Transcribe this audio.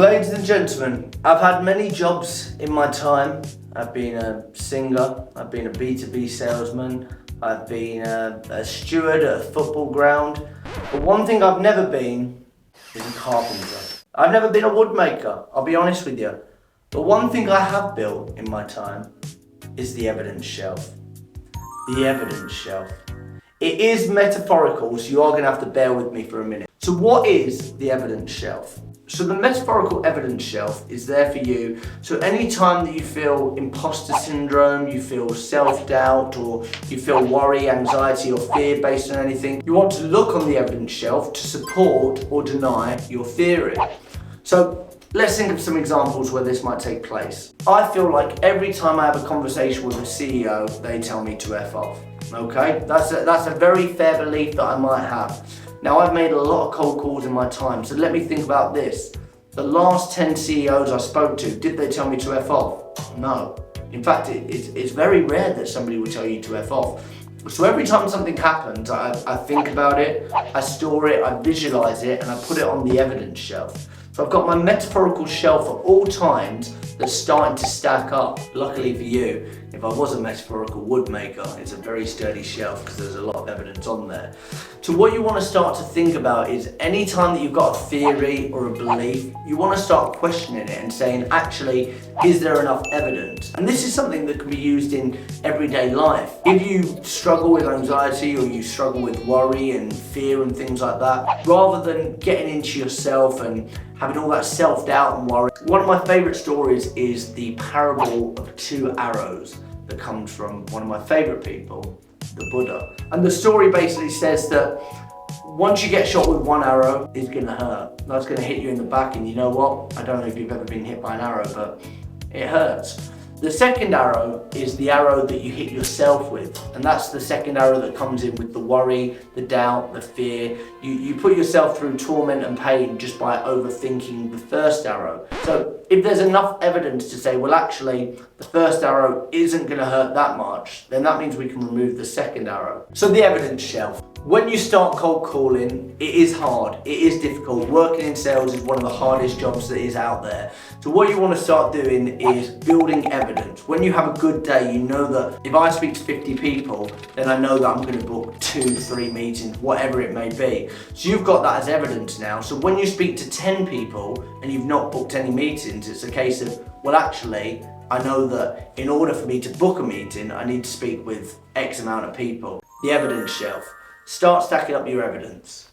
Ladies and gentlemen, I've had many jobs in my time. I've been a singer, I've been a B2B salesman, I've been a steward at a football ground. But one thing I've never been is a carpenter. I've never been a woodmaker, I'll be honest with you. But one thing I have built in my time is the evidence shelf. The evidence shelf. It is metaphorical, so you are going to have to bear with me for a minute. So what is the evidence shelf? So the metaphorical evidence shelf is there for you. So any time that you feel imposter syndrome, you feel self-doubt, or you feel worry, anxiety, or fear based on anything, you want to look on the evidence shelf to support or deny your theory. So let's think of some examples where this might take place. I feel like every time I have a conversation with a CEO, they tell me to F off. Okay, that's a very fair belief that I might have. Now, I've made a lot of cold calls in my time, so let me think about this. The last 10 CEOs I spoke to, did they tell me to F off? No. In fact, it's very rare that somebody will tell you to F off. So every time something happens, I think about it, I store it, I visualize it, and I put it on the evidence shelf. So I've got my metaphorical shelf at all times that's starting to stack up. Luckily for you, if I was a metaphorical woodmaker, it's a very sturdy shelf because there's a lot of evidence on there. So what you want to start to think about is any time that you've got a theory or a belief, you want to start questioning it and saying, actually, is there enough evidence? And this is something that can be used in everyday life. If you struggle with anxiety or you struggle with worry and fear and things like that, rather than getting into yourself and having all that self-doubt and worry, one of my favorite stories is the parable of two arrows that comes from one of my favorite people, the Buddha. And the story basically says that once you get shot with one arrow, it's gonna hurt. That's gonna hit you in the back, and you know what? I don't know if you've ever been hit by an arrow, but it hurts. The second arrow is the arrow that you hit yourself with, and that's the second arrow that comes in with the worry, the doubt, the fear. You put yourself through torment and pain just by overthinking the first arrow. So if there's enough evidence to say, well, actually, the first arrow isn't going to hurt that much, then that means we can remove the second arrow. So the evidence shelf. When you start cold calling, it is hard, it is difficult. Working in sales is one of the hardest jobs that is out there. So what you want to start doing is building evidence. When you have a good day, you know that if I speak to 50 people, then I know that I'm going to book 2-3 meetings, whatever it may be. So you've got that as evidence now. So when you speak to 10 people and you've not booked any meetings, it's a case of, well, actually, I know that in order for me to book a meeting, I need to speak with X amount of people. The evidence shelf. Start stacking up your evidence.